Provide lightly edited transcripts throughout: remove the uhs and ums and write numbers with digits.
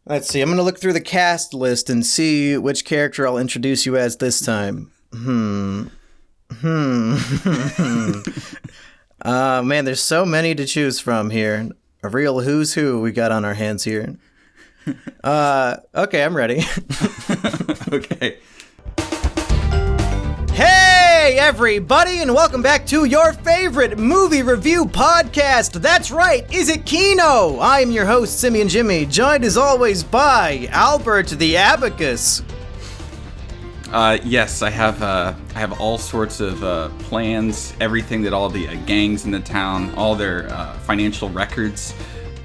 Let's see. I'm going to look through the cast list and see which character I'll introduce you as this time. Man, there's so many to choose from here. A real who's who we got on our hands here. Okay, I'm ready. Okay. Hey, everybody, and welcome back to your favorite movie review podcast. That's right, Is It Kino? I am your host, Simian Jimmy, joined as always by Albert the Abacus. Yes, I have all sorts of plans, everything that all the gangs in the town, all their financial records,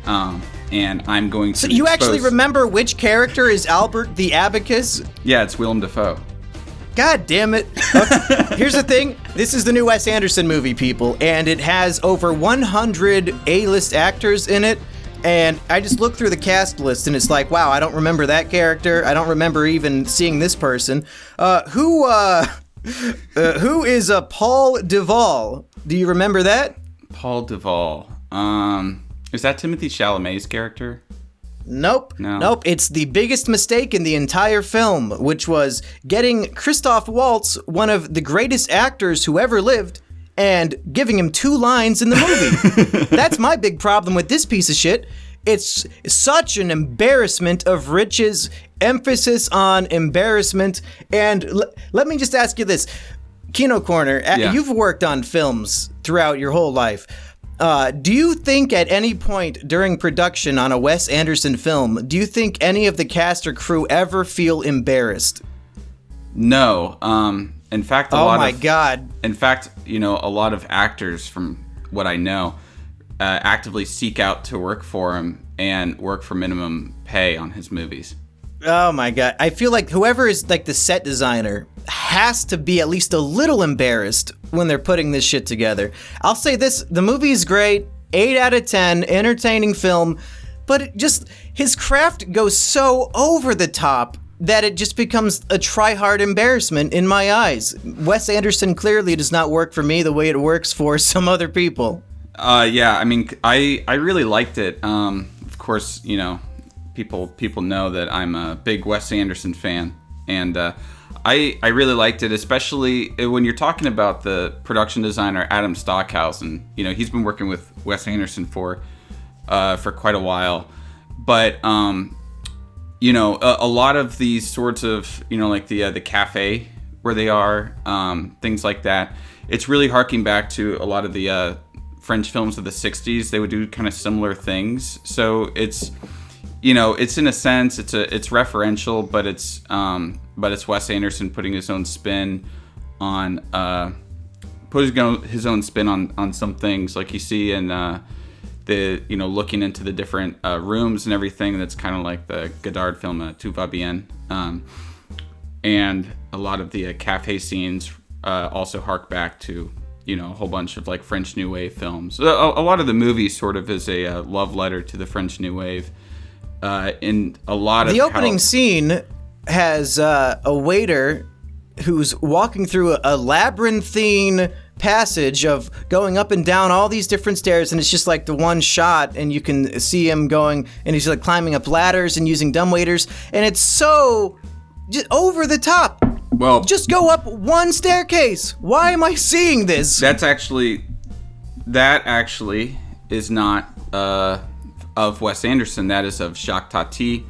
and I'm going to. So you actually remember which character is Albert the Abacus? Yeah, it's Willem Dafoe. God damn it. Okay. Here's the thing. This is the new Wes Anderson movie, people, and it has over 100 A-list actors in it. And I just looked through the cast list, and it's like, wow, I don't remember that character. I don't remember even seeing this person. Who is Paul Duvall? Do you remember that? Paul Duvall. Is that Timothée Chalamet's character? Nope. No. Nope. It's the biggest mistake in the entire film, which was getting Christoph Waltz, one of the greatest actors who ever lived, and giving him 2 lines in the movie. That's my big problem with this piece of shit. It's such an embarrassment of riches, emphasis on embarrassment. And let me just ask you this. Kino Corner, You've worked on films throughout your whole life. Do you think at any point during production on a Wes Anderson film, do you think any of the cast or crew ever feel embarrassed? No. In fact, a lot of actors, from what I know, actively seek out to work for him and work for minimum pay on his movies. Oh my God. I feel like whoever is like the set designer has to be at least a little embarrassed when they're putting this shit together. I'll say this, the movie's great, 8 out of 10, entertaining film, but his craft goes so over the top that it just becomes a try-hard embarrassment in my eyes. Wes Anderson clearly does not work for me the way it works for some other people. Yeah, I mean, I really liked it. Of course, you know, people know that I'm a big Wes Anderson fan, and I really liked it, especially when you're talking about the production designer Adam Stockhausen. You know, he's been working with Wes Anderson for quite a while, but you know, a lot of these sorts of, you know, like the cafe where they are, things like that. It's really harking back to a lot of the French films of the '60s. They would do kind of similar things, so it's. You know, it's in a sense, it's referential, but it's Wes Anderson putting his own spin on some things, like you see in looking into the different rooms and everything. That's kind of like the Godard film Tout va bien, and a lot of the cafe scenes also hark back to, you know, a whole bunch of like French New Wave films. A lot of the movie sort of is a love letter to the French New Wave. In a lot of the opening scene has a waiter who's walking through a labyrinthine passage of going up and down all these different stairs, and it's just like the one shot, and you can see him going, and he's like climbing up ladders and using dumbwaiters, and it's so just over the top. Well, just go up one staircase. Why am I seeing this? That actually is not of Wes Anderson. That is of Jacques Tati,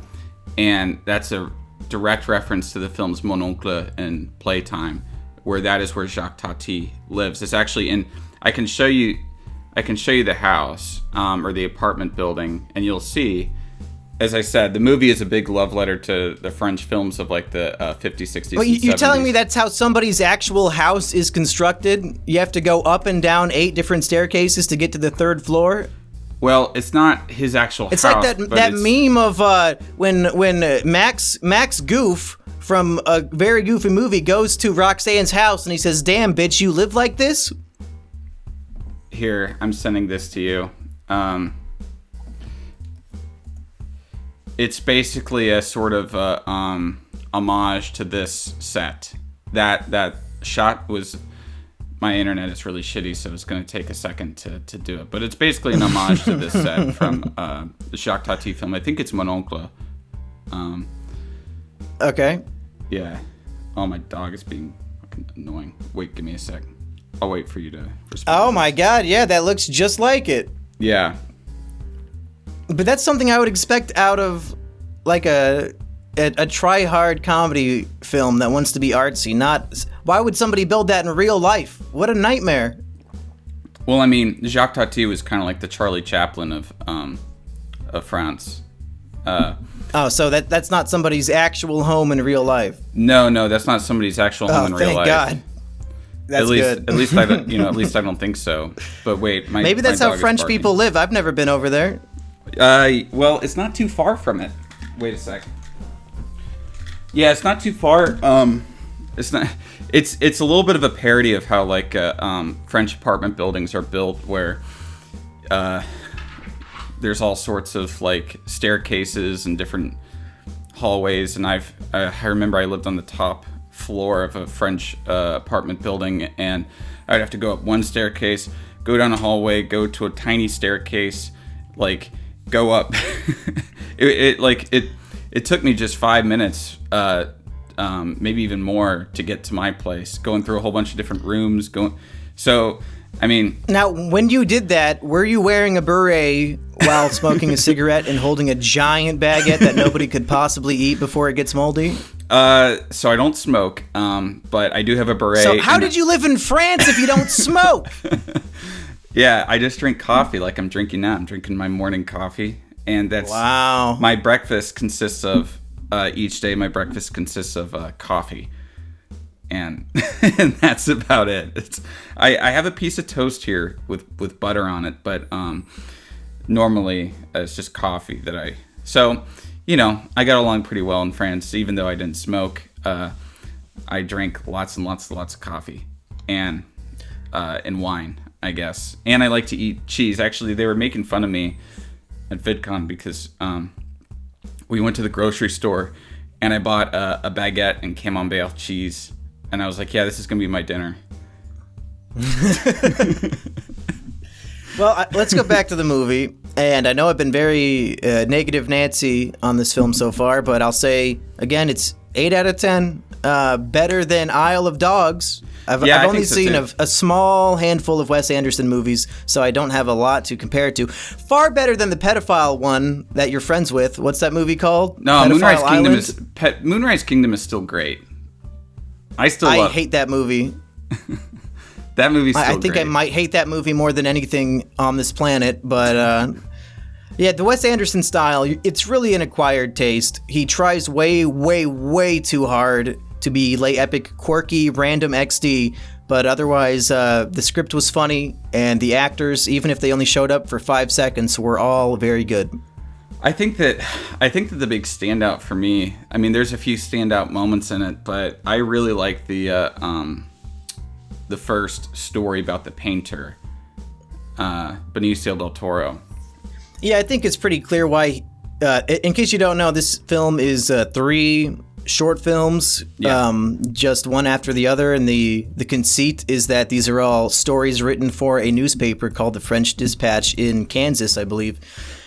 and that's a direct reference to the films Mon Oncle and Playtime, where that is where Jacques Tati lives. It's actually in. I can show you the house or the apartment building, and you'll see. As I said, the movie is a big love letter to the French films of like the 50s, 60s, Well, and 70s. You're telling me that's how somebody's actual house is constructed? You have to go up and down 8 different staircases to get to the 3rd floor? Well, it's not his actual house. It's like that meme of when Max Goof from a very goofy movie goes to Roxanne's house and he says, "Damn, bitch, you live like this?" Here, I'm sending this to you. It's basically a sort of homage to this set. That shot was... My internet is really shitty, so it's going to take a second to do it. But it's basically an homage to this set from the Jacques Tati film. I think it's Mon Oncle. Okay. Yeah. Oh, my dog is being fucking annoying. Wait, give me a sec. I'll wait for you to respond. Oh my god, yeah, that looks just like it. Yeah. But that's something I would expect out of like a try-hard comedy film that wants to be artsy. Not why would somebody build that in real life? What a nightmare. Well, I mean, Jacques Tati was kind of like the Charlie Chaplin of France. So that's not somebody's actual home in real life. No, that's not somebody's actual home in real life. Thank God. That's good. At least I don't, at least I don't think so. But wait, maybe that's how French people live. I've never been over there. Well, it's not too far from it. Wait a sec. Yeah, it's not too far. It's not. It's a little bit of a parody of how like French apartment buildings are built, where there's all sorts of like staircases and different hallways. And I remember I lived on the top floor of a French apartment building, and I'd have to go up one staircase, go down a hallway, go to a tiny staircase, like go up. It took me just 5 minutes, maybe even more, to get to my place, going through a whole bunch of different rooms. So, I mean... Now, when you did that, were you wearing a beret while smoking a cigarette and holding a giant baguette that nobody could possibly eat before it gets moldy? So I don't smoke, but I do have a beret. So how did you live in France if you don't smoke? Yeah, I just drink coffee like I'm drinking now. I'm drinking my morning coffee. And that's... Wow. My breakfast consists of... each day my breakfast consists of coffee. And and that's about it. I have a piece of toast here with butter on it, but normally it's just coffee that I... So, I got along pretty well in France, even though I didn't smoke. I drank lots and lots of coffee and wine, I guess. And I like to eat cheese. Actually, they were making fun of me at VidCon because we went to the grocery store and I bought a baguette and Camembert cheese. And I was like, yeah, this is going to be my dinner. Well, let's go back to the movie. And I know I've been very negative Nancy on this film so far, but I'll say, again, it's 8 out of 10. Better than Isle of Dogs. I've only seen a small handful of Wes Anderson movies, so I don't have a lot to compare it to. Far better than the pedophile one that you're friends with. What's that movie called? No, Moonrise Kingdom is still great. I hate that movie. That movie's still I think great. I might hate that movie more than anything on this planet, but yeah, the Wes Anderson style, it's really an acquired taste. He tries way, way, way too hard to be late epic, quirky, random XD, but otherwise the script was funny, and the actors, even if they only showed up for 5 seconds, were all very good. I think that the big standout for me, I mean, there's a few standout moments in it, but I really like the first story about the painter, Benicio del Toro. Yeah, I think it's pretty clear why. In case you don't know, this film is 3 short films, just one after the other, and the conceit is that these are all stories written for a newspaper called the French Dispatch in Kansas, I believe.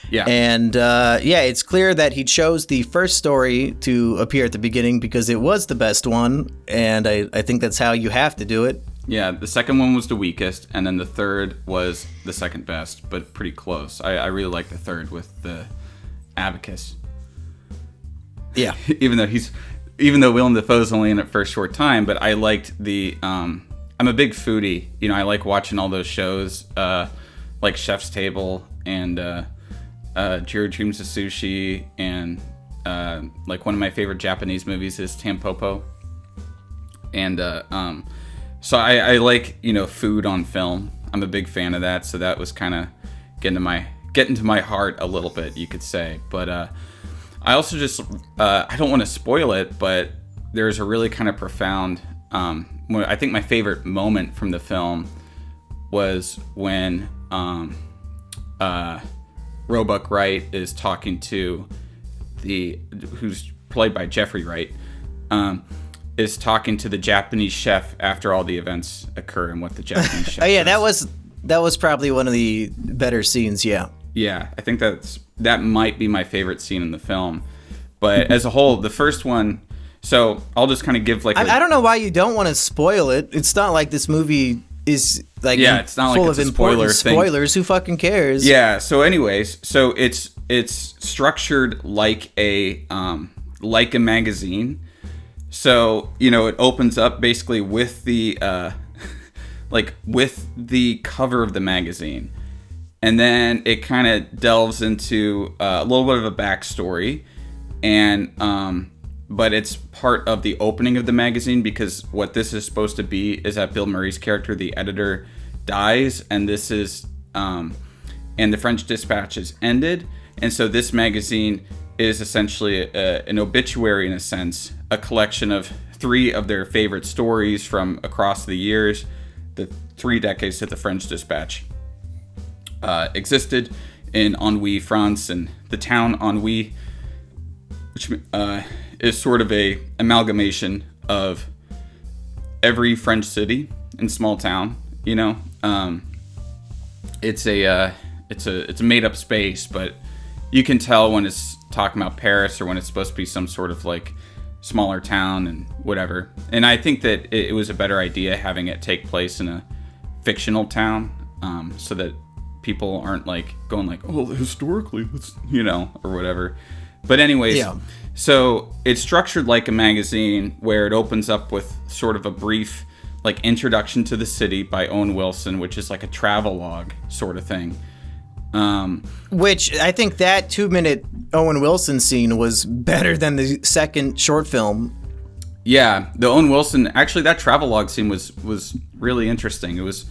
Yeah. And it's clear that he chose the first story to appear at the beginning because it was the best one, and I think that's how you have to do it. Yeah, the second one was the weakest, and then the third was the second best, but pretty close. I really like the third with the abacus. Yeah. even though Willem Dafoe's only in it for a short time, but I liked the... I'm a big foodie. I like watching all those shows, like Chef's Table and Jiro Dreams of Sushi, and like one of my favorite Japanese movies is Tampopo. And so I like, food on film. I'm a big fan of that, so that was kind of getting to my heart a little bit, you could say. But I also just I don't want to spoil it, but there's a really kind of profound. I think my favorite moment from the film was when Roebuck Wright is talking to who's played by Jeffrey Wright. Is talking to the Japanese chef after all the events occur and what the Japanese chef does. that was probably one of the better scenes, yeah. Yeah, I think that might be my favorite scene in the film. But as a whole, the first one. So I'll just kind of give like. I don't know why you don't want to spoil it. It's not like this movie is like it's not full like it's of a spoiler important thing. spoilers. Who fucking cares? Yeah. So, anyways, so it's structured like a magazine. So it opens up basically with the with the cover of the magazine, and then it kind of delves into a little bit of a backstory, and but it's part of the opening of the magazine, because what this is supposed to be is that Bill Murray's character, the editor, dies, and this is and the French Dispatch is ended, and so this magazine is essentially an obituary in a sense, a collection of 3 of their favorite stories from across the years, the 3 decades that the French Dispatch existed in Ennui, France, and the town Ennui, which is sort of a amalgamation of every French city and small town. It's a made up space, but you can tell when it's talking about Paris or when it's supposed to be some sort of like smaller town and whatever. And I think that it was a better idea having it take place in a fictional town, so that people aren't like going like, oh, historically, that's, or whatever. But anyways, so it's structured like a magazine where it opens up with sort of a brief like introduction to the city by Owen Wilson, which is like a travelogue sort of thing. Which I think that 2-minute Owen Wilson scene was better than the second short film. Yeah, the Owen Wilson, actually that travelogue scene was really interesting. It was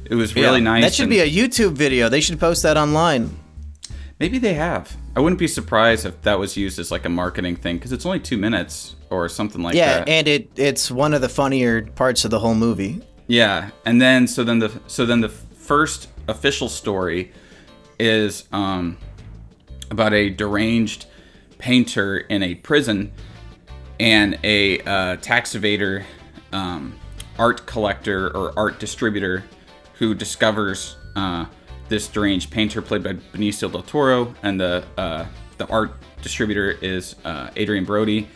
really nice. That should be a YouTube video. They should post that online. Maybe they have. I wouldn't be surprised if that was used as like a marketing thing, because it's only 2 minutes or something like that. Yeah, and it's one of the funnier parts of the whole movie. Yeah, and then so then the first official story is about a deranged painter in a prison and a tax evader, art collector or art distributor who discovers this deranged painter played by Benicio del Toro, and the art distributor is Adrian Brody,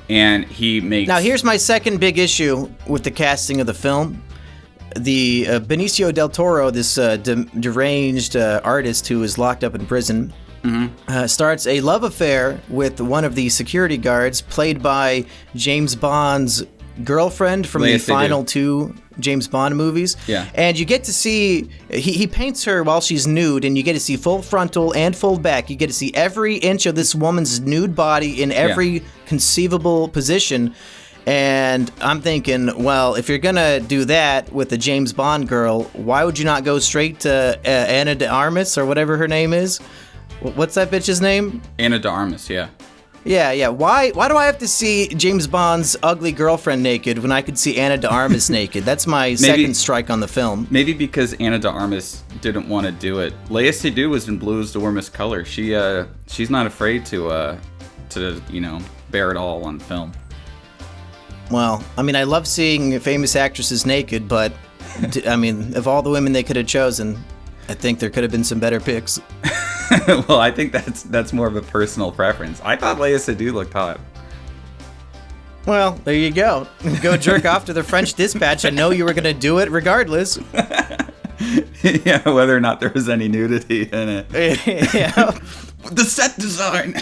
and he makes. Now here's my second big issue with the casting of the film. The Benicio del Toro, this deranged artist who is locked up in prison, starts a love affair with one of the security guards, played by James Bond's girlfriend from the final 2 James Bond movies. Yeah. And you get to see, he paints her while she's nude, and you get to see full frontal and full back. You get to see every inch of this woman's nude body in every conceivable position. And I'm thinking, well, if you're gonna do that with a James Bond girl, why would you not go straight to Ana de Armas or whatever her name is? What's that bitch's name? Ana de Armas, yeah. Yeah. Why do I have to see James Bond's ugly girlfriend naked when I could see Ana de Armas naked? That's my second strike on the film. Maybe because Ana de Armas didn't want to do it. Léa Seydoux was in Blue is the Warmest Color. She's not afraid to bear it all on film. Well, I mean, I love seeing famous actresses naked, but I mean, of all the women they could have chosen, I think there could have been some better picks. Well, I think that's more of a personal preference. I thought Léa Seydoux looked hot. Well, there you go. Go jerk off to the French Dispatch. I know you were going to do it regardless. Yeah, whether or not there was any nudity in it. Yeah. The set design.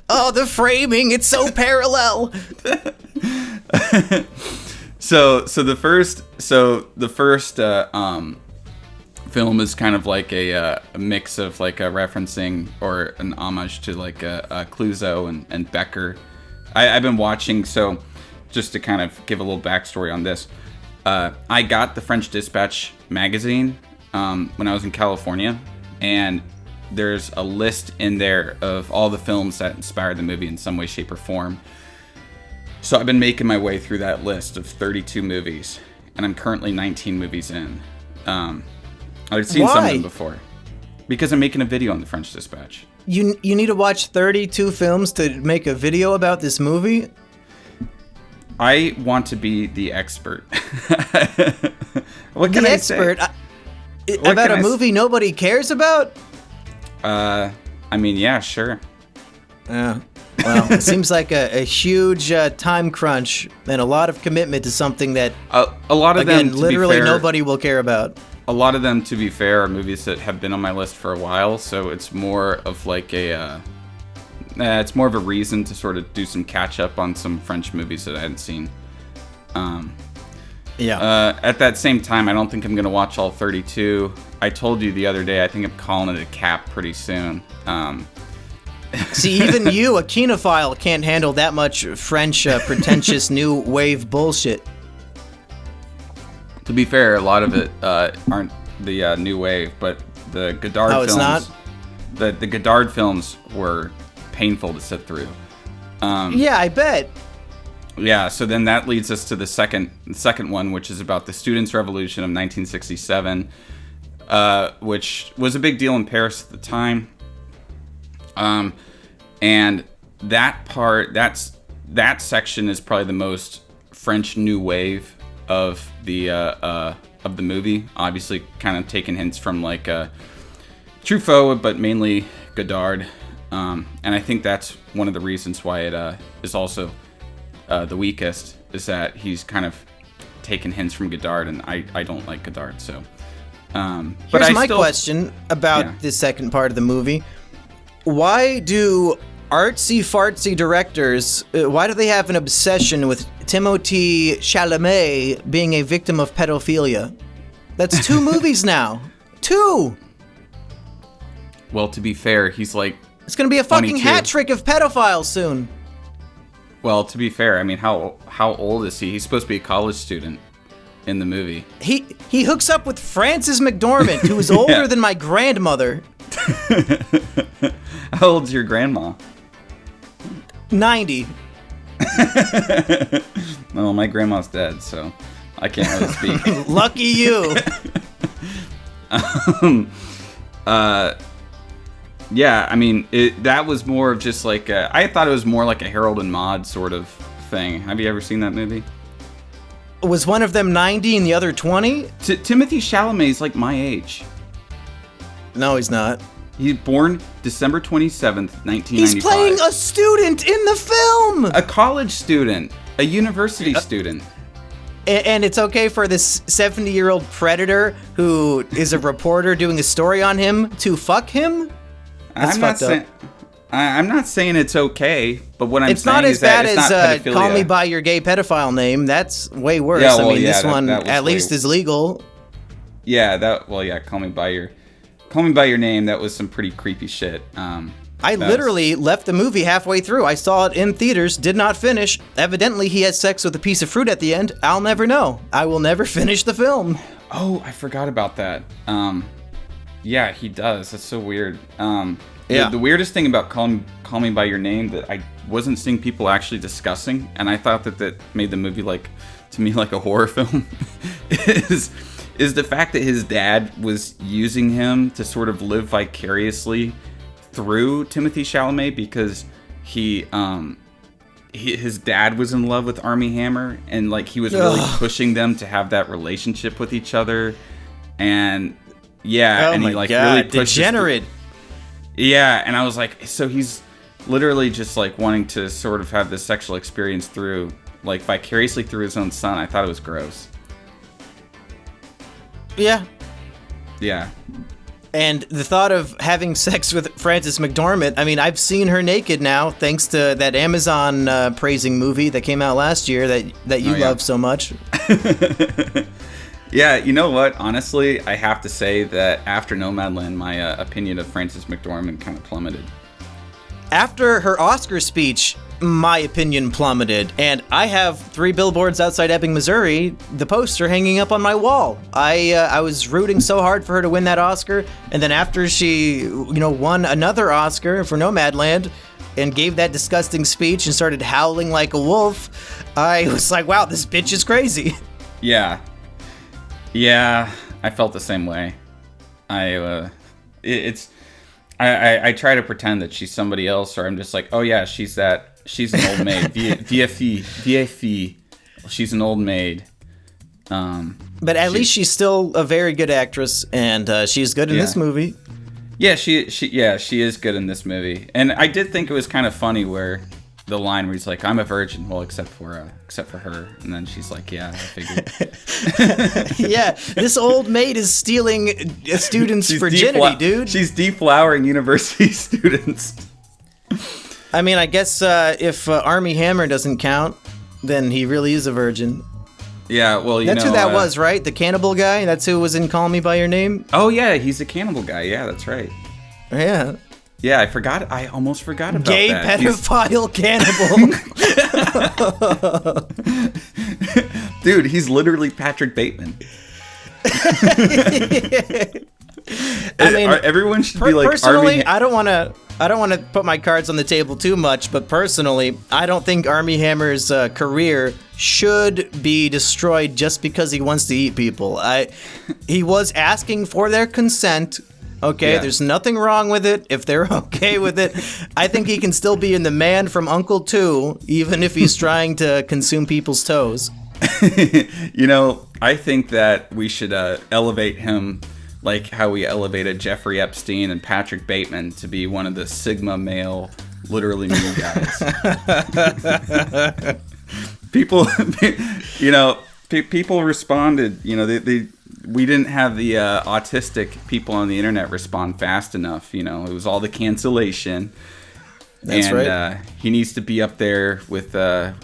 Oh, the framing. It's so parallel. So the first film is kind of like a mix of like a referencing or an homage to like Clouseau and Becker. I've been watching, so just to kind of give a little backstory on this, I got the French Dispatch magazine when I was in California, and there's a list in there of all the films that inspired the movie in some way, shape, or form. So I've been making my way through that list of 32 movies, and I'm currently 19 movies in. I've seen some of them before. Because I'm making a video on the French Dispatch. You need to watch 32 films to make a video about this movie? I want to be the expert. What can I say? About a movie nobody cares about? I mean, yeah, sure. Yeah. Well, it seems like a huge time crunch and a lot of commitment to something that, a lot of again, them, to literally be fair, nobody will care about. A lot of them, to be fair, are movies that have been on my list for a while, so it's more of like it's more of a reason to sort of do some catch up on some French movies that I hadn't seen. At that same time, I don't think I'm going to watch all 32. I told you the other day, I think I'm calling it a cap pretty soon. See, even you, a kinophile, can't handle that much French, pretentious new wave bullshit. To be fair, a lot of it aren't the new wave, but the Godard films. It's not? The Godard films were painful to sit through. Yeah, I bet. Yeah, so then that leads us to the second one, which is about the Students' Revolution of 1967, which was a big deal in Paris at the time. And that section is probably the most French New Wave of the movie. Obviously, kind of taking hints from like Truffaut, but mainly Godard. And I think that's one of the reasons why it is also the weakest, is that he's kind of taken hints from Godard, and I don't like Godard, so. Here's my question about the second part of the movie. Why do artsy-fartsy directors, why do they have an obsession with Timothée Chalamet being a victim of pedophilia? That's 2 movies now. 2! Well, to be fair, he's like... It's gonna be a fucking 22. hat trick of pedophiles soon. Well, to be fair, I mean, how old is he? He's supposed to be a college student in the movie. He hooks up with Frances McDormand, who is older than my grandmother. How old's your grandma? 90. Well, my grandma's dead, so I can't really speak. Lucky you. Yeah, I mean, that was more of just like I thought it was more like a Harold and Maude sort of thing. Have you ever seen that movie? Was one of them 90 and the other 20? Timothée Chalamet is like my age. No, he's not. He's born December 27th, 1995. He's playing a student in the film! A college student. A university student. And it's okay for this 70-year-old predator who is a reporter doing a story on him to fuck him? That's fucked up. I'm not saying it's okay, but what I'm it's saying not as is that bad it's as not pedophilia. Call Me By Your Gay Pedophile Name. That's way worse. Yeah, well, this that one was at least is legal. Yeah, Call Me By Your Name. That was some pretty creepy shit. I literally left the movie halfway through. I saw it in theaters, did not finish. Evidently, he has sex with a piece of fruit at the end. I'll never know. I will never finish the film. Oh, I forgot about that. Yeah, he does. That's so weird. The weirdest thing about Call Me By Your Name that I wasn't seeing people actually discussing, and I thought that made the movie like a horror film, is the fact that his dad was using him to sort of live vicariously through Timothée Chalamet, because his dad was in love with Armie Hammer, and like he was really pushing them to have that relationship with each other, and he really pushed degenerate. And I was like, so he's literally just like wanting to sort of have this sexual experience through, like, vicariously through his own son. I thought it was gross. Yeah. Yeah. And the thought of having sex with Frances McDormand, I mean, I've seen her naked now, thanks to that Amazon praising movie that came out last year that you love so much. Yeah, you know what? Honestly, I have to say that after Nomadland, my opinion of Frances McDormand kind of plummeted. After her Oscar speech, my opinion plummeted, and I have 3 billboards outside Ebbing, Missouri, the poster hanging up on my wall. I was rooting so hard for her to win that Oscar, and then after she, won another Oscar for Nomadland and gave that disgusting speech and started howling like a wolf, I was like, wow, this bitch is crazy. Yeah, I felt the same way. I try to pretend that she's somebody else, or I'm just like, oh yeah, she's an old maid. VFE. She's an old maid. But at least she's still a very good actress, and she's good in this movie. Yeah, she is good in this movie. And I did think it was kind of funny where the line where he's like, "I'm a virgin," well, except for her, and then she's like, "Yeah, I figured." Yeah, this old maid is stealing a student's virginity, dude. She's deflowering university students. I mean, I guess if Armie Hammer doesn't count, then he really is a virgin. Yeah, well, that's who that was, right? The cannibal guy. That's who was in Call Me by Your Name. Oh yeah, he's the cannibal guy. Yeah, that's right. Yeah. Yeah, I forgot. I almost forgot about Gay that. pedophile cannibal. Dude, he's literally Patrick Bateman. I mean, everyone should be like. Personally, I don't want to put my cards on the table too much, but personally, I don't think Armie Hammer's career should be destroyed just because he wants to eat people. He was asking for their consent. Okay, yeah. There's nothing wrong with it if they're okay with it. I think he can still be in The Man from Uncle 2, even if he's trying to consume people's toes. I think that we should elevate him like how we elevated Jeffrey Epstein and Patrick Bateman to be one of the Sigma male, literally mean guys. People responded, we didn't have the autistic people on the internet respond fast enough. It was all the cancellation. That's right. He needs to be up there with the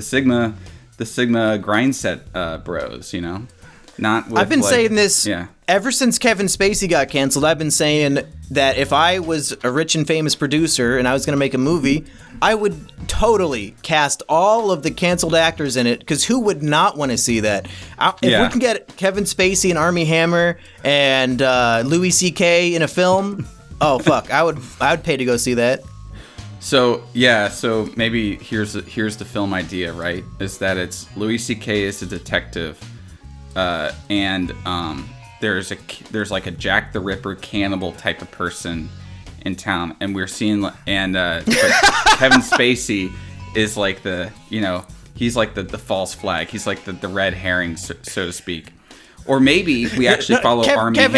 Sigma grind set bros. Not with, I've been saying this ever since Kevin Spacey got canceled. I've been saying that if I was a rich and famous producer and I was going to make a movie, I would totally cast all of the canceled actors in it, because who would not want to see that? If we can get Kevin Spacey and Armie Hammer and Louis C.K. in a film, oh fuck, I would pay to go see that. So maybe here's the film idea, right? Is that it's Louis C.K. is a detective. And there's like a Jack the Ripper cannibal type of person in town, and we're seeing but Kevin Spacey is like he's like the false flag. He's like the red herring, so to speak. Or maybe we actually follow Armie Hammer.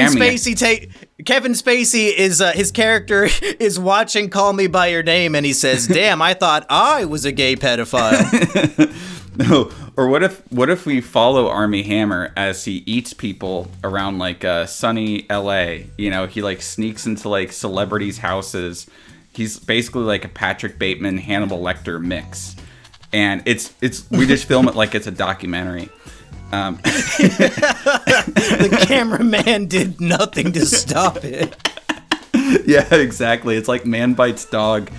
Kevin Spacey is his character is watching Call Me by Your Name, and he says, "Damn, I thought I was a gay pedophile." No. Or what if we follow Armie Hammer as he eats people around like sunny LA? He like sneaks into like celebrities' houses. He's basically like a Patrick Bateman, Hannibal Lecter mix, and we just film it like it's a documentary. The cameraman did nothing to stop it. Yeah, exactly. It's like Man Bites Dog,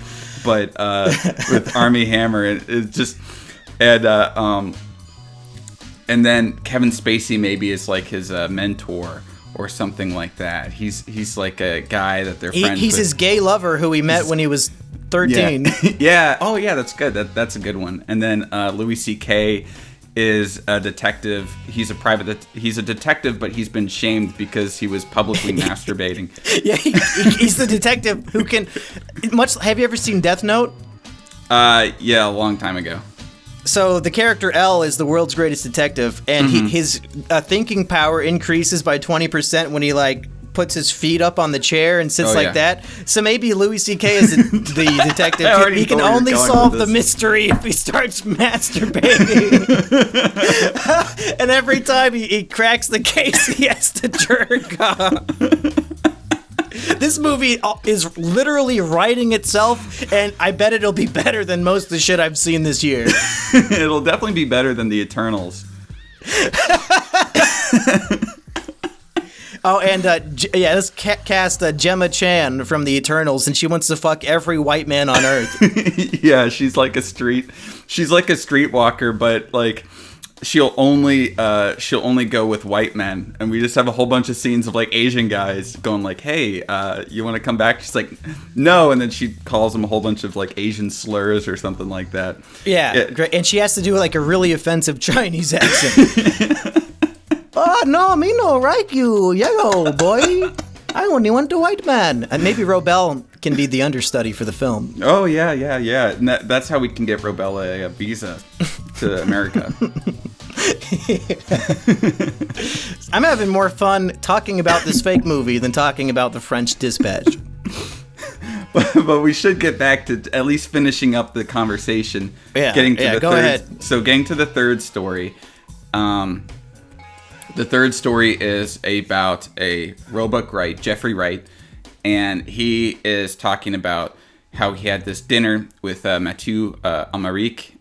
but with Armie Hammer, it's just and then Kevin Spacey maybe is like his mentor or something like that. He's like a guy that they're friends with. He's his gay lover who he met when he was 13. Yeah. Oh yeah, that's good. That's a good one. And then Louis C.K. is a detective. He's a detective, but he's been shamed because he was publicly masturbating. Yeah, he's the detective who can. Have you ever seen Death Note? Yeah, a long time ago. So the character L is the world's greatest detective, and his thinking power increases by 20% when he like puts his feet up on the chair and sits that. So maybe Louis C.K. is the detective. He can only solve the mystery if he starts masturbating. And every time he cracks the case, he has to jerk off. This movie is literally writing itself, and I bet it'll be better than most of the shit I've seen this year. It'll definitely be better than the Eternals. Oh, and let's cast Gemma Chan from the Eternals, and she wants to fuck every white man on Earth. Yeah, she's like a streetwalker, but like she'll only go with white men, and we just have a whole bunch of scenes of like Asian guys going like, "Hey, you want to come back?" She's like, "No," and then she calls them a whole bunch of like Asian slurs or something like that. Yeah, great. And she has to do like a really offensive Chinese accent. Oh no, me no like you, yellow boy. I only want the white man. And maybe Robel can be the understudy for the film. Oh yeah. And that's how we can get Robel a visa to America. I'm having more fun talking about this fake movie than talking about The French Dispatch. But we should get back to at least finishing up the conversation. Yeah, getting to the go third. ahead. So getting to the third story. The third story is about a Roebuck Wright, Jeffrey Wright, and he is talking about how he had this dinner with Mathieu Amalric,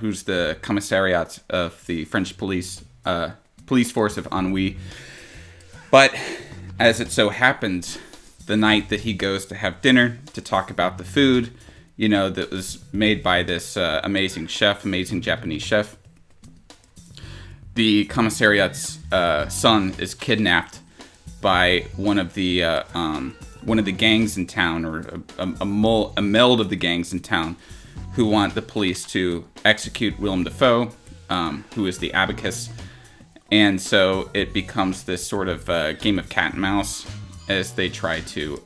who's the commissariat of the French police force of Ennui. But as it so happens, the night that he goes to have dinner to talk about the food, that was made by this amazing Japanese chef, the commissariat's son is kidnapped by one of the gangs in town, or a meld of the gangs in town, who want the police to execute Willem Dafoe, who is the abacus. And so it becomes this sort of game of cat and mouse as they try to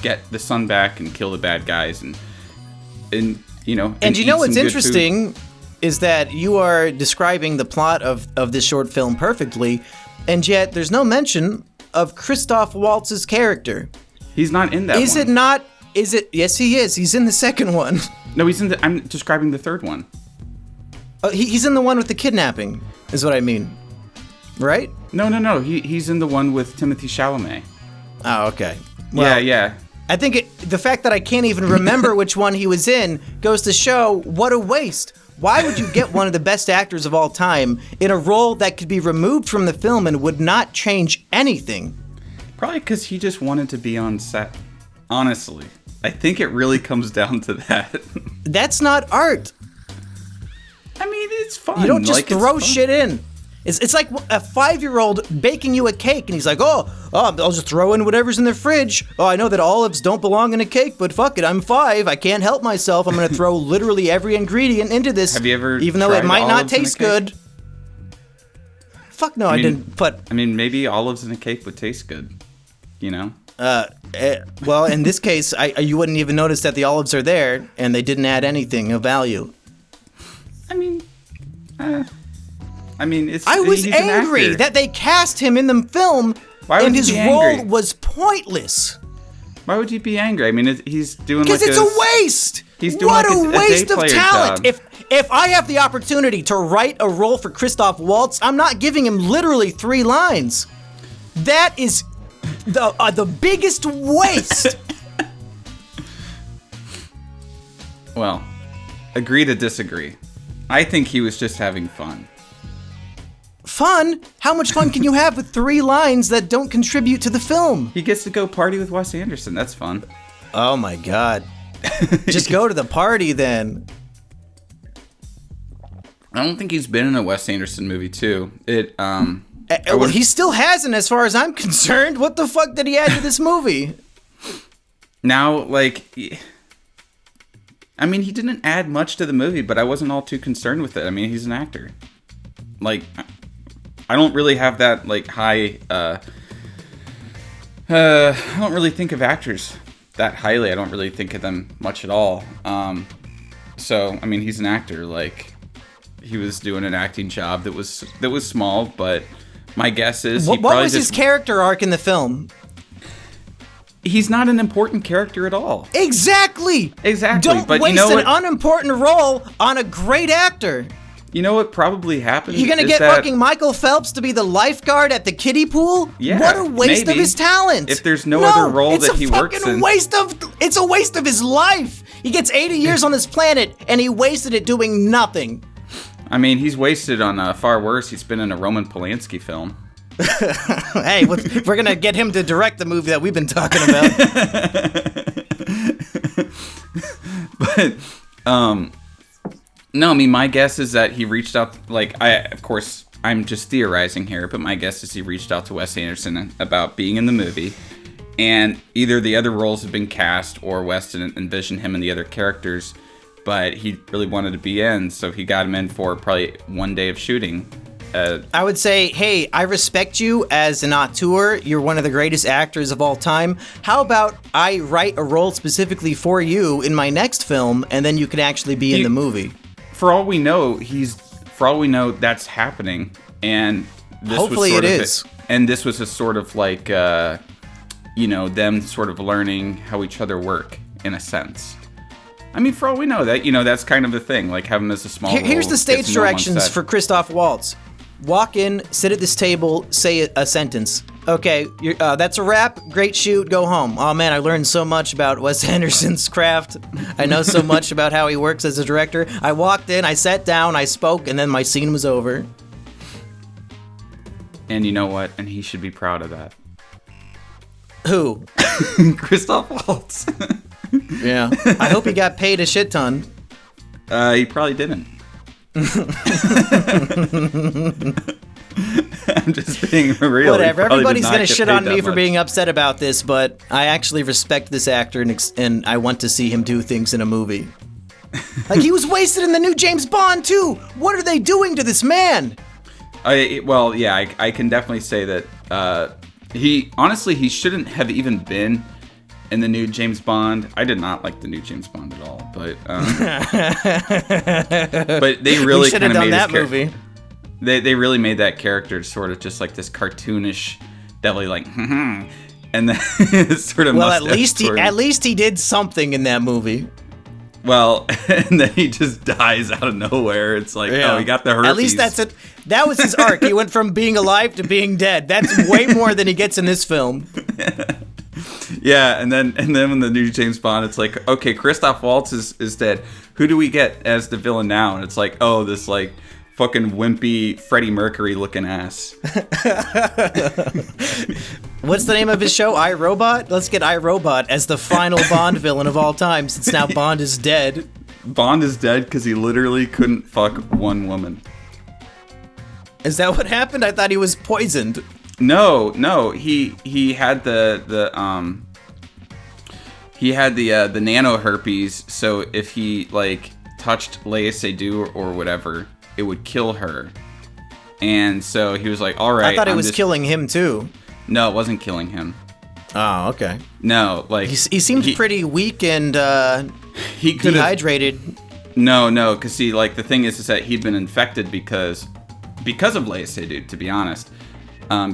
get the son back and kill the bad guys, and what's interesting is that you are describing the plot of this short film perfectly, and yet there's no mention of Christoph Waltz's character. He's not in that one. Is it not? Is it? Yes, he is. He's in the second one. No, I'm describing the third one. Oh, he's in the one with the kidnapping, is what I mean. Right? No. He's in the one with Timothée Chalamet. Oh, okay. Well, yeah. I think the fact that I can't even remember which one he was in goes to show what a waste. Why would you get one of the best actors of all time in a role that could be removed from the film and would not change anything? Probably because he just wanted to be on set. Honestly, I think it really comes down to that. That's not art. I mean, it's fun. You don't just throw shit in. It's like a 5-year-old baking you a cake, and he's like, oh, I'll just throw in whatever's in the fridge. Oh, I know that olives don't belong in a cake, but fuck it, I'm 5. I can't help myself. I'm going to throw literally every ingredient into this. Have you ever even though it might not taste good. Fuck no, I didn't. But I mean, maybe olives in a cake would taste good, Well, in this case, you wouldn't even notice that the olives are there, and they didn't add anything of value. I was angry that they cast him in the film, and his role was pointless. Why would you be angry? I mean, he's doing because it's a waste. He's doing what a waste of talent. Job. If I have the opportunity to write a role for Christoph Waltz, I'm not giving him literally 3 lines. That is the biggest waste. Well, agree to disagree. I think he was just having fun. Fun? How much fun can you have with 3 lines that don't contribute to the film? He gets to go party with Wes Anderson. That's fun. Oh my god. Just go to the party then. I don't think he's been in a Wes Anderson movie too. Well, he still hasn't, as far as I'm concerned. What the fuck did he add to this movie? Now, he didn't add much to the movie, but I wasn't all too concerned with it. I mean, he's an actor. I don't really have that, high... I don't really think of actors that highly. I don't really think of them much at all. So, I mean, he's an actor. He was doing an acting job that was small, but my guess is what was his character arc in the film? He's not an important character at all. Exactly. Don't waste an unimportant role on a great actor. You know what probably happened? You're gonna get fucking Michael Phelps to be the lifeguard at the kiddie pool? Yeah, what a waste of his talent. If there's no other role that he works in. It's a waste of his life. He gets 80 years on this planet, and he wasted it doing nothing. I mean, he's wasted on far worse. He's been in a Roman Polanski film. Hey, we're gonna get him to direct the movie that we've been talking about. But, no, I mean, my guess is that he reached out, of course, I'm just theorizing here, but my guess is he reached out to Wes Anderson about being in the movie, and either the other roles have been cast, or Wes didn't envision him and the other characters, but he really wanted to be in, so he got him in for probably 1 day of shooting. I would say, hey, I respect you as an auteur. You're one of the greatest actors of all time. How about I write a role specifically for you in my next film, and then you can actually be in the movie? For all we know, for all we know, that's happening, and this hopefully was it is. And this was a sort of like, them sort of learning how each other work in a sense. I mean, for all we know, that that's kind of the thing. Like, have him as a small. Here's role, the stage directions for Christoph Waltz. Walk in, sit at this table, say a sentence. Okay, that's a wrap. Great shoot. Go home. Oh man, I learned so much about Wes Anderson's craft. I know so much about how he works as a director. I walked in, I sat down, I spoke, and then my scene was over. And you know what? And he should be proud of that. Who? Christoph Waltz. Yeah. I hope he got paid a shit ton. He probably didn't. I'm just being real. Whatever. Everybody's going to shit on me for being upset about this, but I actually respect this actor and I want to see him do things in a movie. Like, he was wasted in the new James Bond, too. What are they doing to this man? I can definitely say that he shouldn't have even been in the new James Bond. I did not like the new James Bond at all, but but they really kind of made that movie. They really made that character sort of just like this cartoonish, devilly like, and then sort of. Well, at least he did something in that movie. Well, and then he just dies out of nowhere. It's like, oh, he got the herpes. At least that's it. That was his arc. He went from being alive to being dead. That's way more than he gets in this film. Yeah, and then when the new James Bond, it's like, okay, Christoph Waltz is dead. Who do we get as the villain now? And it's like, oh, this like fucking wimpy Freddie Mercury looking ass. What's the name of his show? iRobot? Let's get iRobot as the final Bond villain of all time, since now Bond is dead. Bond is dead because he literally couldn't fuck one woman. Is that what happened? I thought he was poisoned. No, he had the nano herpes, so if he like touched Léa Seydoux or whatever, it would kill her. And so he was like, all right. I thought it was killing him too. No, it wasn't killing him. Oh, okay. No, like he seemed pretty weak and dehydrated. No, because see, like the thing is that he'd been infected because of Léa Seydoux, to be honest.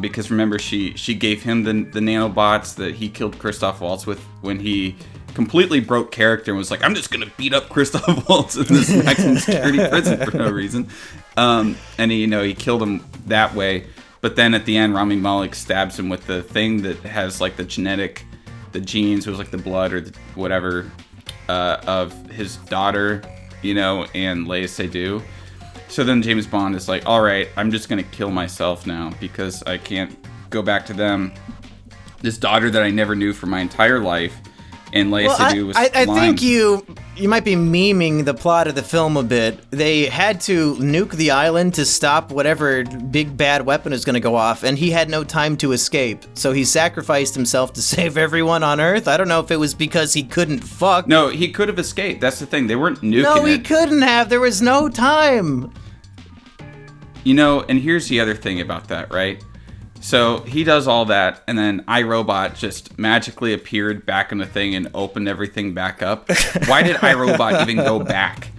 Because remember, she gave him the nanobots that he killed Christoph Waltz with when he completely broke character and was like, I'm just gonna beat up Christoph Waltz in this maximum security prison for no reason. And he killed him that way. But then at the end, Rami Malek stabs him with the thing that has like the genes, it was like the blood or whatever of his daughter, and Léa Seydoux. So then James Bond is like, all right, I'm just going to kill myself now because I can't go back to them. This daughter that I never knew for my entire life. And Léa Seydoux was I think you might be memeing the plot of the film a bit. They had to nuke the island to stop whatever big bad weapon is going to go off, and he had no time to escape. So he sacrificed himself to save everyone on Earth. I don't know if it was because he couldn't fuck. No, he could have escaped. That's the thing. They weren't nuking it. No, he couldn't have. There was no time. And here's the other thing about that, right? So he does all that, and then iRobot just magically appeared back in the thing and opened everything back up. Why did iRobot even go back?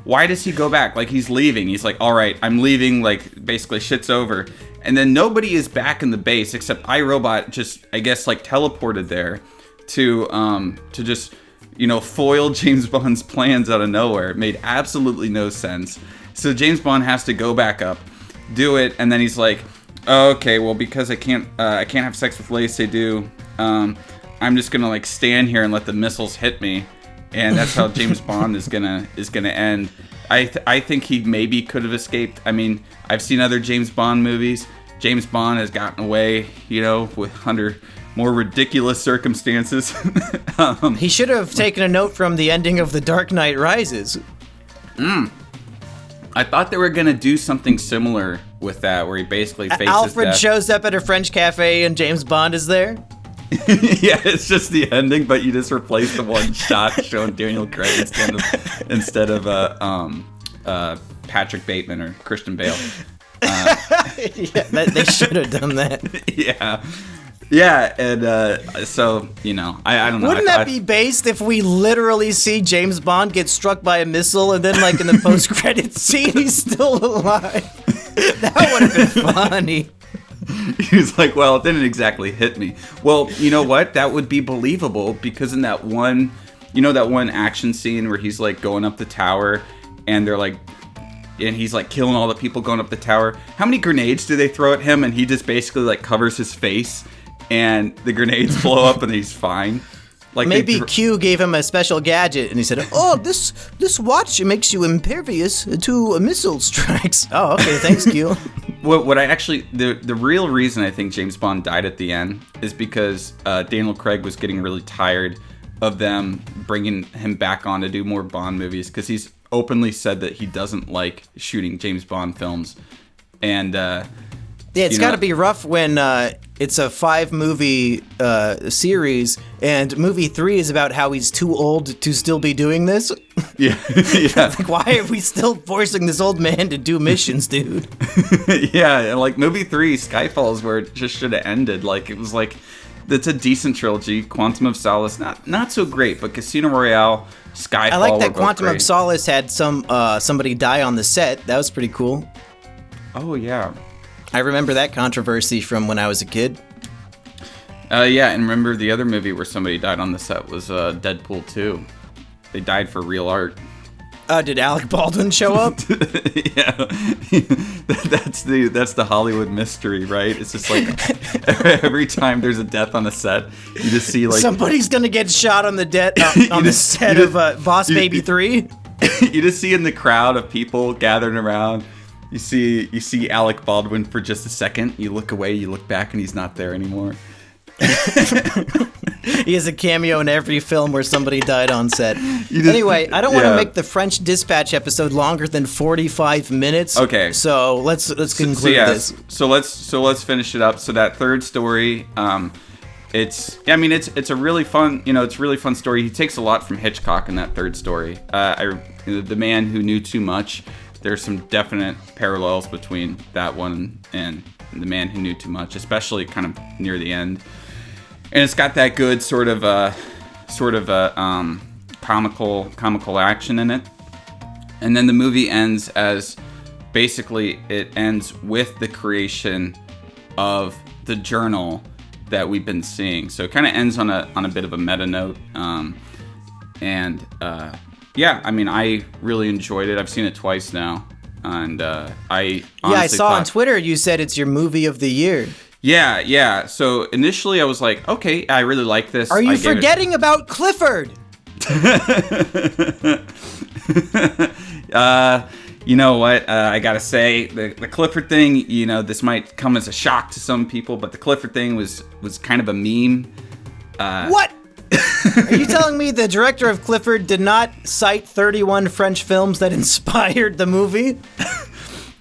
Why does he go back? Like, he's leaving. He's like, all right, I'm leaving. Like, basically, shit's over. And then nobody is back in the base except iRobot just, I guess, like, teleported there to just, foil James Bond's plans out of nowhere. It made absolutely no sense. So James Bond has to go back up, do it, and then he's like, okay, well, because I can't have sex with Léa Seydoux, I'm just gonna like stand here and let the missiles hit me, and that's how James Bond is gonna end. I think he maybe could have escaped. I mean, I've seen other James Bond movies. James Bond has gotten away, under more ridiculous circumstances. He should have taken a note from the ending of The Dark Knight Rises. I thought they were gonna do something similar with that, where he basically faces Alfred death. Shows up at a French cafe and James Bond is there. Yeah, it's just the ending, but you just replace the one shot showing Daniel Craig instead of Patrick Bateman or Christian Bale. Yeah, they should have done that. Yeah. Yeah, and so, I don't know. Wouldn't that be based if we literally see James Bond get struck by a missile and then, like, in the post-credits scene, he's still alive? That would have been funny. He was like, well, it didn't exactly hit me. Well, you know what? That would be believable because in that one, that one action scene where he's, like, going up the tower and they're, like, and he's, like, killing all the people going up the tower. How many grenades do they throw at him? And he just basically, like, covers his face and the grenades blow up and he's fine. Like maybe Q gave him a special gadget and he said, "Oh, this watch makes you impervious to missile strikes." Oh, okay, thanks, Q. What I actually the real reason I think James Bond died at the end is because Daniel Craig was getting really tired of them bringing him back on to do more Bond movies because he's openly said that he doesn't like shooting James Bond films, and yeah, it's got to be rough when it's a 5-movie series, and movie 3 is about how he's too old to still be doing this. Yeah, yeah. Like, why are we still forcing this old man to do missions, dude? Yeah, and like movie 3, Skyfall is where it just should have ended. Like, it was like, it's a decent trilogy. Quantum of Solace, not so great, but Casino Royale, Skyfall. I like that Quantum great. of Solace had somebody die on the set. That was pretty cool. Oh yeah. I remember that controversy from when I was a kid. Yeah, and remember the other movie where somebody died on the set was Deadpool 2. They died for real art. Did Alec Baldwin show up? Yeah, that's the Hollywood mystery, right? It's just like every time there's a death on a set, you just see like somebody's gonna get shot on the set of Boss Baby 3. You just see in the crowd of people gathering around. You see Alec Baldwin for just a second. You look away, you look back, and he's not there anymore. He has a cameo in every film where somebody died on set. Anyway, I don't want to make the French Dispatch episode longer than 45 minutes. Okay. So let's conclude this. So let's finish it up. So that third story, it's a really fun, it's a really fun story. He takes a lot from Hitchcock in that third story. The Man Who Knew Too Much. There's some definite parallels between that one and The Man Who Knew Too Much, especially kind of near the end. And it's got that good sort of comical action in it. And then the movie ends as basically it ends with the creation of the journal that we've been seeing. So it kind of ends on a bit of a meta note. Yeah, I mean, I really enjoyed it. I've seen it twice now, and I saw on Twitter you said it's your movie of the year. Yeah. So initially I was like, okay, I really like this. Are you forgetting about Clifford? You know what? I gotta say, the Clifford thing, this might come as a shock to some people, but the Clifford thing was kind of a meme. What? Are you telling me the director of Clifford did not cite 31 French films that inspired the movie?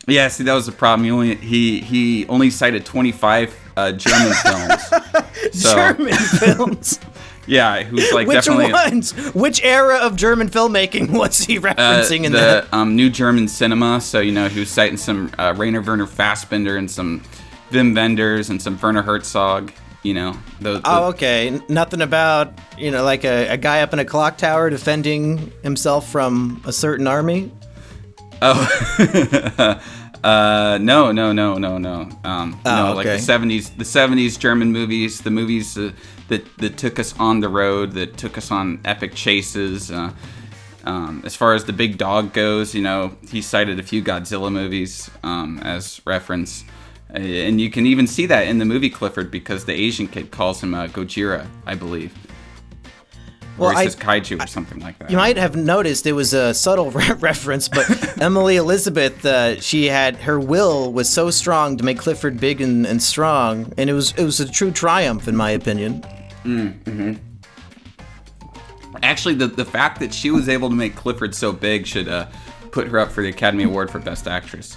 Yeah, see, that was the problem. He only cited 25 German films. German films? Yeah, who's like Which definitely... ones? Which era of German filmmaking was he referencing in that? The New German Cinema, so, he was citing some Rainer Werner Fassbinder and some Wim Wenders and some Werner Herzog. Okay. Nothing about, like a guy up in a clock tower defending himself from a certain army? Oh. No. Like okay. the 70s German movies, the movies that took us on the road, that took us on epic chases. As far as The Big Dog goes, he cited a few Godzilla movies as reference. And you can even see that in the movie Clifford because the Asian kid calls him Gojira, I believe. Or he says kaiju or something like that. You might have noticed it was a subtle reference, but Emily Elizabeth, her will was so strong to make Clifford big and strong, and it was a true triumph, in my opinion. Mm-hmm. Actually, the fact that she was able to make Clifford so big should put her up for the Academy Award for Best Actress.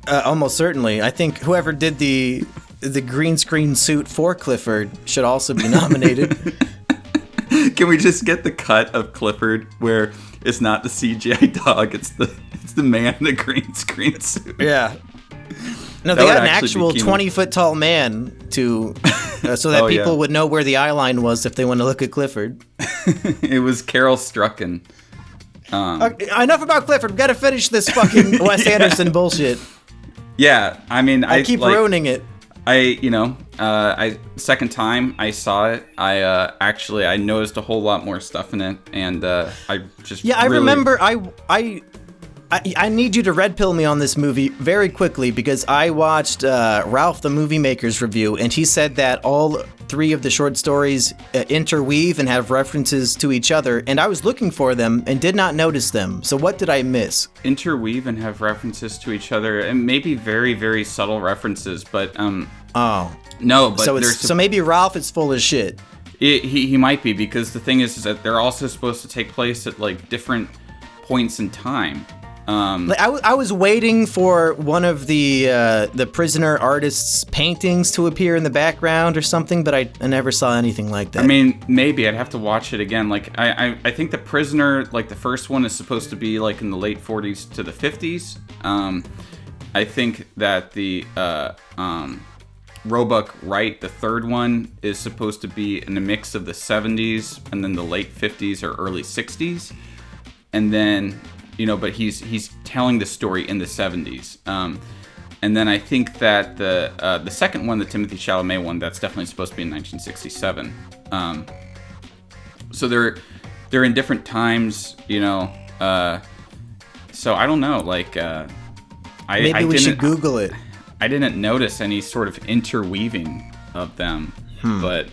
Almost certainly. I think whoever did the green screen suit for Clifford should also be nominated. Can we just get the cut of Clifford where it's not the CGI dog, it's the man in the green screen suit? Yeah. No, they got an actual 20-foot tall man to, so that people would know where the eye line was if they want to look at Clifford. It was Carol Strucken. Enough about Clifford. We've got to finish this fucking Wes Anderson bullshit. Yeah, I mean, I keep ruining it. Second time I saw it, I noticed a whole lot more stuff in it, and I remember I need you to red pill me on this movie very quickly, because I watched Ralph the Movie Maker's review, and he said that all 3 of the short stories interweave and have references to each other, and I was looking for them and did not notice them. So what did I miss? Interweave and have references to each other, and maybe very, very subtle references, but no, but so maybe Ralph is full of shit. He might be, because the thing is that they're also supposed to take place at like different points in time. I was waiting for one of the prisoner artist's paintings to appear in the background or something, but I never saw anything like that. I mean, maybe I'd have to watch it again. Like I think the prisoner, like the first one, is supposed to be like in the late 40s to the 50s. I think that the Roebuck Wright, the third one, is supposed to be in a mix of the 70s and then the late 50s or early 60s, and then. But he's telling the story in the 70s. And then I think that the second one, the Timothée Chalamet one, that's definitely supposed to be in 1967. So they're in different times, So I don't know. Like, maybe we should Google it. I didn't notice any sort of interweaving of them, but.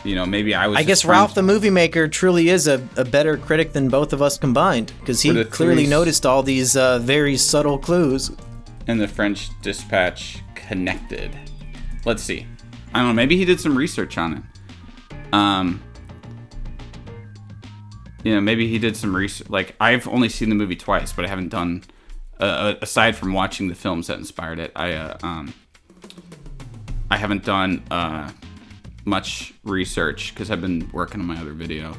Maybe I guess Ralph the Movie Maker truly is a better critic than both of us combined, because he clearly noticed all these very subtle clues. And the French Dispatch connected. Let's see. I don't know. Maybe he did some research on it. Maybe he did some research. Like, I've only seen the movie twice, but I haven't done, aside from watching the films that inspired it, I haven't done much research because I've been working on my other video.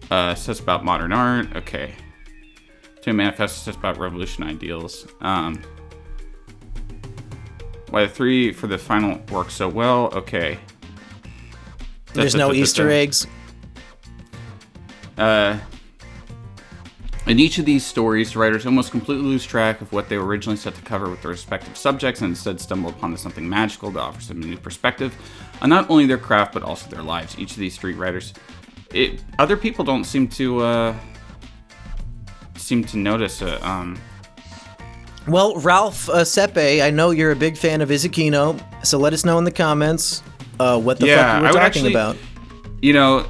Says about modern art. Okay. To manifest says about revolution ideals. Why the 3 for the final work so well. Okay. There's no Easter eggs. In each of these stories, the writers almost completely lose track of what they were originally set to cover with their respective subjects, and instead stumble upon something magical that offers them a new perspective on not only their craft but also their lives. Each of these 3 writers, other people don't seem to notice it. Well, Ralph Sepe, I know you're a big fan of Kino, so let us know in the comments what the fuck you were talking about.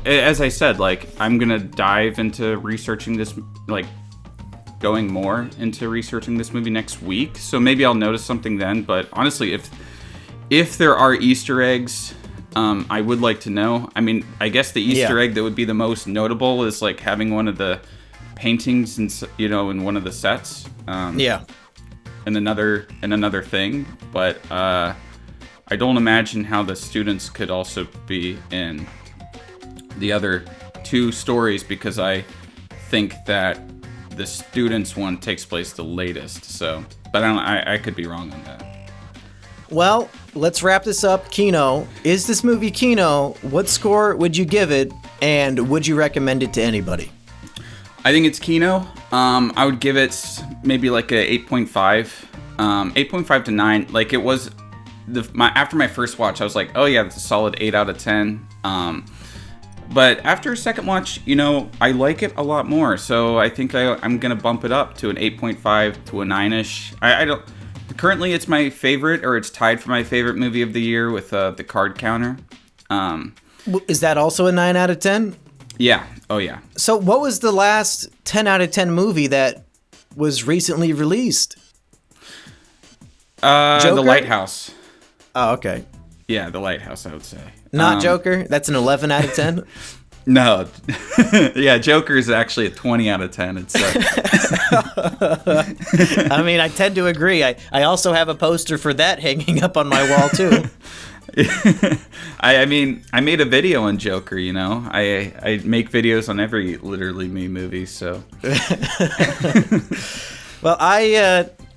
As I said, like, I'm gonna dive into researching this, like, going more into researching this movie next week. So maybe I'll notice something then. But honestly, if there are Easter eggs, I would like to know. I mean, I guess the Easter egg that would be the most notable is like having one of the paintings in one of the sets. And another thing, but I don't imagine how the students could also be in the other 2 stories, because I think that the students one takes place the latest. So, but I could be wrong on that. Well, let's wrap this up. Kino, is this movie Kino? What score would you give it, and would you recommend it to anybody? I think it's Kino. I would give it maybe like a 8.5, 8.5 to 9. Like, it was after my first watch, I was like, oh yeah, that's a solid 8 out of 10. But after a second watch, I like it a lot more. So I think I'm going to bump it up to an 8.5 to a 9-ish. I don't. Currently, it's my favorite, or it's tied for my favorite movie of the year with The Card Counter. Is that also a 9 out of 10? Yeah. Oh, yeah. So what was the last 10 out of 10 movie that was recently released? The Lighthouse. Oh, okay. Yeah, The Lighthouse, I would say. Not Joker? That's an 11 out of 10? No. Yeah, Joker is actually a 20 out of 10. It's I mean, I tend to agree. I also have a poster for that hanging up on my wall, too. I mean, I made a video on Joker, I make videos on every literally me movie, so. Well,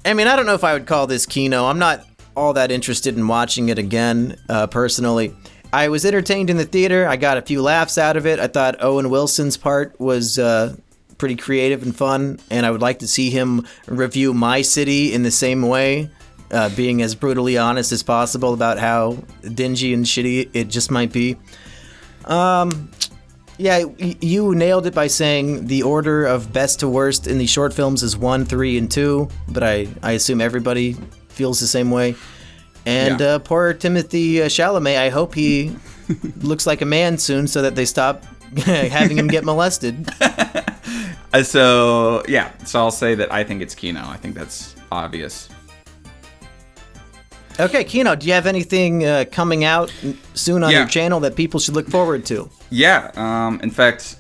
I mean, I don't know if I would call this Kino. I'm not all that interested in watching it again, personally. I was entertained in the theater. I got a few laughs out of it. I thought Owen Wilson's part was pretty creative and fun, and I would like to see him review My City in the same way, being as brutally honest as possible about how dingy and shitty it just might be. Yeah, you nailed it by saying the order of best to worst in the short films is 1, 3, and 2, but I assume everybody feels the same way. And poor Timothy Chalamet, I hope he looks like a man soon so that they stop having him get molested. So I'll say that I think it's Kino. I think that's obvious. Okay, Kino, do you have anything coming out soon on your channel that people should look forward to? Yeah, in fact,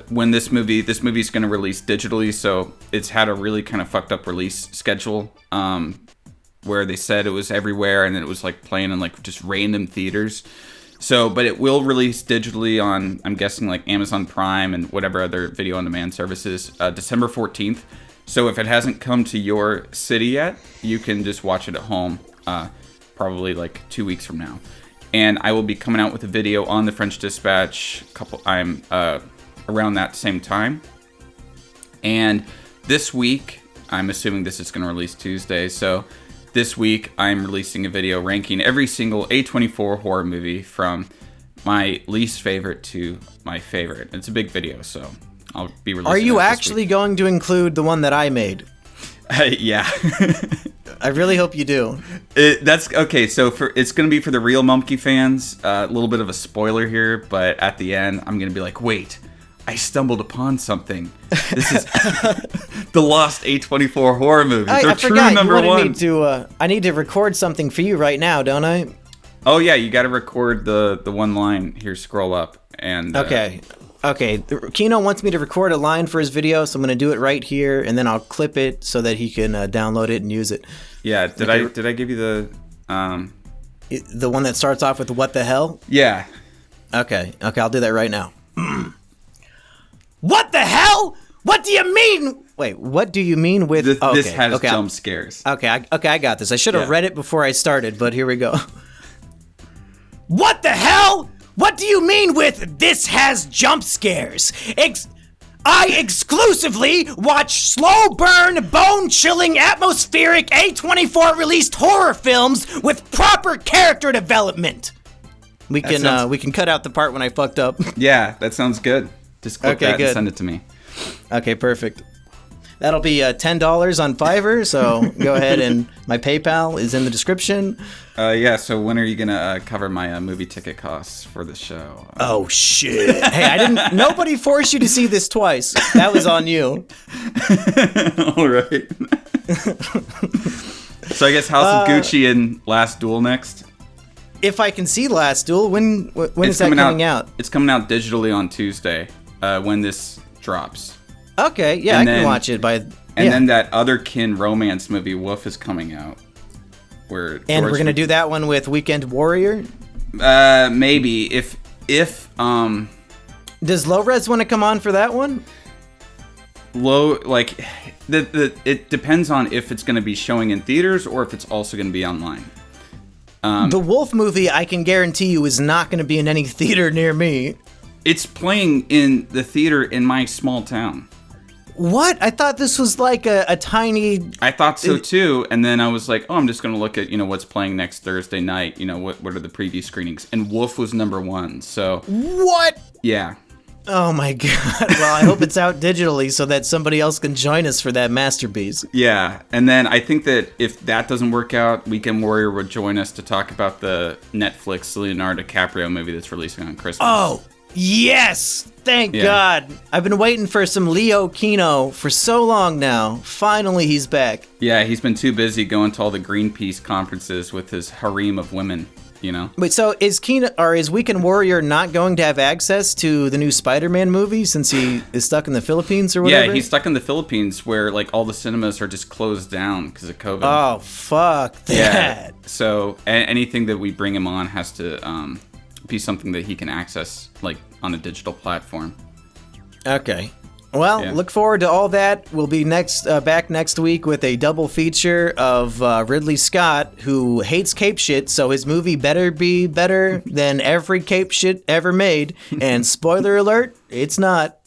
when this movie's going to release digitally, so it's had a really kind of fucked up release schedule, where they said it was everywhere and then it was like playing in like just random theaters. So, but it will release digitally on, I'm guessing, like Amazon Prime and whatever other video on demand services, December 14th. So if it hasn't come to your city yet, you can just watch it at home, probably like 2 weeks from now. And I will be coming out with a video on the French Dispatch around that same time. And this week, I'm assuming this is going to release Tuesday, so this week I'm releasing a video ranking every single A24 horror movie from my least favorite to my favorite. It's a big video, so I'll be releasing it. Are you actually going to include the one that I made? Yeah. I really hope you do. That's okay. So it's going to be for the real Mumkey fans. A little bit of a spoiler here, but at the end, I'm going to be like, wait, I stumbled upon something. This is the lost A24 horror movie. I true forgot. number You wanted one. me to, I need to record something for you right now, don't I? Oh yeah, you got to record the one line. Here, scroll up and. Okay. Kino wants me to record a line for his video, so I'm going to do it right here, and then I'll clip it so that he can download it and use it. Yeah. Did I give you the the one that starts off with "What the hell"? Yeah. Okay, I'll do that right now. What the hell? What do you mean? Wait, what do you mean with... This has jump scares. Okay, I got this. I should have read it before I started, but here we go. What the hell? What do you mean with this has jump scares? I exclusively watch slow burn, bone-chilling, atmospheric A24 released horror films with proper character development. We can cut out the part when I fucked up. Yeah, that sounds good. Just click that and send it to me. Okay, perfect. That'll be $10 on Fiverr, so go ahead, and my PayPal is in the description. Yeah, so when are you going to cover my movie ticket costs for the show? Oh, shit. Hey, nobody forced you to see this twice. That was on you. All right. So I guess House of Gucci and Last Duel next? If I can see Last Duel, when is that coming out? It's coming out digitally on Tuesday, when this drops. Okay, yeah, and I can watch it by... And then that other Kin romance movie, Wolf, is coming out. We're going to do that one with Weekend Warrior? Maybe. If Does Low Res want to come on for that one? It depends on if it's going to be showing in theaters or if it's also going to be online. The Wolf movie, I can guarantee you, is not going to be in any theater near me. It's playing in the theater in my small town. What? I thought this was like a tiny... I thought so too, and then I was like, I'm just going to look at, what's playing next Thursday night, what are the preview screenings, and Wolf was number 1, so... What? Yeah. Oh my god. Well, I hope it's out digitally so that somebody else can join us for that masterpiece. Yeah, and then I think that if that doesn't work out, Weekend Warrior would join us to talk about the Netflix Leonardo DiCaprio movie that's releasing on Christmas. Oh, yes! Thank God. I've been waiting for some Leo Kino for so long now. Finally, he's back. Yeah, he's been too busy going to all the Greenpeace conferences with his harem of women, Wait, so is Weekend Warrior not going to have access to the new Spider-Man movie since he is stuck in the Philippines or whatever? Yeah, he's stuck in the Philippines where all the cinemas are just closed down because of COVID. Oh, fuck that. Yeah, so anything that we bring him on has to be something that he can access on a digital platform. Okay. Well, Yeah. look forward to all that. We'll be back next week with a double feature of Ridley Scott, who hates cape shit, so his movie better be better than every cape shit ever made. And spoiler alert, it's not.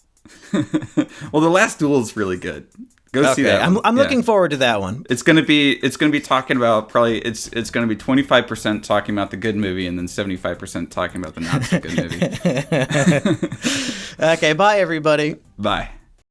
Well, The Last Duel is really good. Go see that one. I'm looking forward to that one. It's gonna be talking about probably it's gonna be 25% talking about the good movie and then 75% talking about the not so good movie. Okay, bye everybody. Bye.